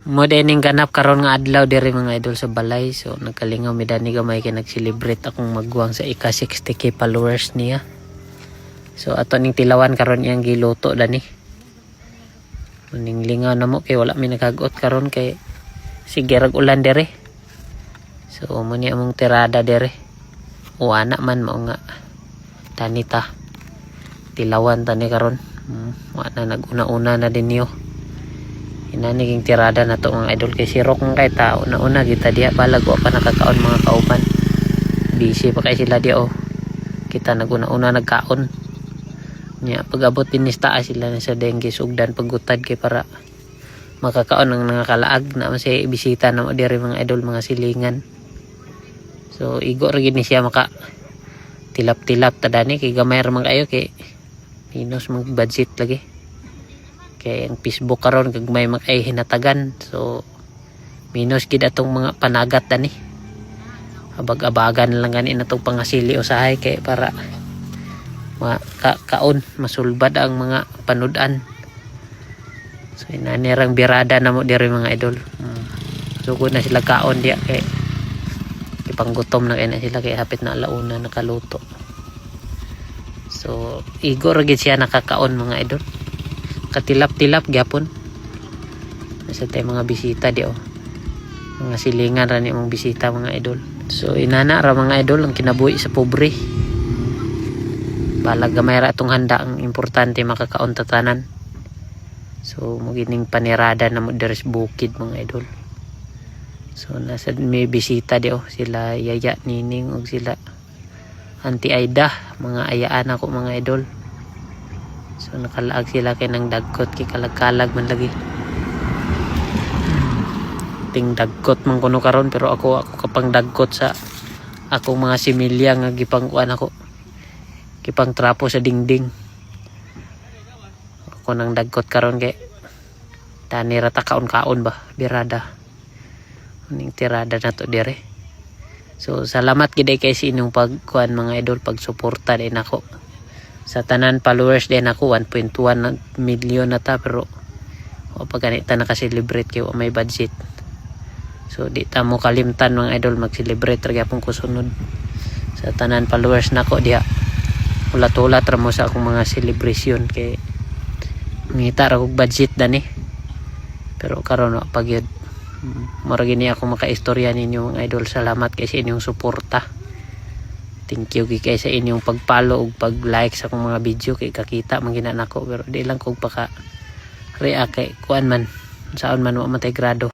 Mo dining ganap karon nga adlaw diri mga idol sa balay. So nagkalingaw mi dani gamay kay nag-celebrate akong magguwang sa ika 60k followers niya. So ato ning tilawan karon iyang giluto dani. Ning lingaw na mo kay wala mi naghagot karon kay sige rag ulan diri. So mo ni among tirada diri. Uwana man mao nga tanita. Tilawan tani karon. Wa na naguna-una na din niyo. Inaniging tirada na to mga idol kay sirok ng kay tao na una kita diya balag wa pa nakakaon mga kauban. Busy pa kay sila diya kita naguna-una nagkaon. Nya pag-abot din nista sila na sa dengue sugdan pagutad kay para makakaon ng nakalaag na sa bisita na mo diri mga idol mga silingan. So igo ra gid ni siya maka tilap-tilap tadani kay gamay ra man kayo kay minus mag budget lagi. Kay ang Facebook karon kag may makay hinatagan. So minus gid atong mga panagat dani. Abag-abagan lang gani natong pangasili usahay kay para kaon masulbad ang mga panudan. So inanirang birada na mo diri mga idol. Sugod na sila kaon diya kay ipanggutom na kay na sila kay hapit na alauna nakaluto. So igor gid siya nakakaon mga idol. Katilap-tilap gyapon. Nasa tayo mga bisita di mga silingan ra ni mong bisita mga idol. So inana ra mga idol ang kinabuhi sa pobre. Balag gamay ra atong handa ang importante makakaon tatanan. So magining panirada na mo diri sa bukid mga idol. So nasa may bisita di sila Yaya Nining og sila Auntie Aida, mga ayaan ako mga idol. So nakalaag sila kay nang dagkot kay kalag-kalag man lagi. Ting dagkot man kuno karon pero ako kapang dagkot sa akong mga similya nga gipangkuan ako. Gipang trapo sa dingding. Ako nang dagkot karon kay tani ra ta kaon-kaon ba birada. Ning tirada na to dire. So salamat gid kay sa inyong pagkuan mga idol pagsuporta din ako. Sa tanan followers din ako 1.1 million na ta pero o pag ganita naka-celebrate kay may budget. So di ta mo kalimtan mga idol mag-celebrate ra gyapon ko sunod. Sa tanan followers nako diha ulat-ulat ra mo sa akong mga celebration kay ngita ra kog budget dani. Pero karon wa pa gyud. Mura gini ako makaistorya ninyo mga idol. Salamat kay sa inyong suporta. Thank you kay sa inyong pag-follow ug pag-like sa akong mga video kay kakita man gina nako pero di lang kog paka react kay kuan man saon man wa matay grado.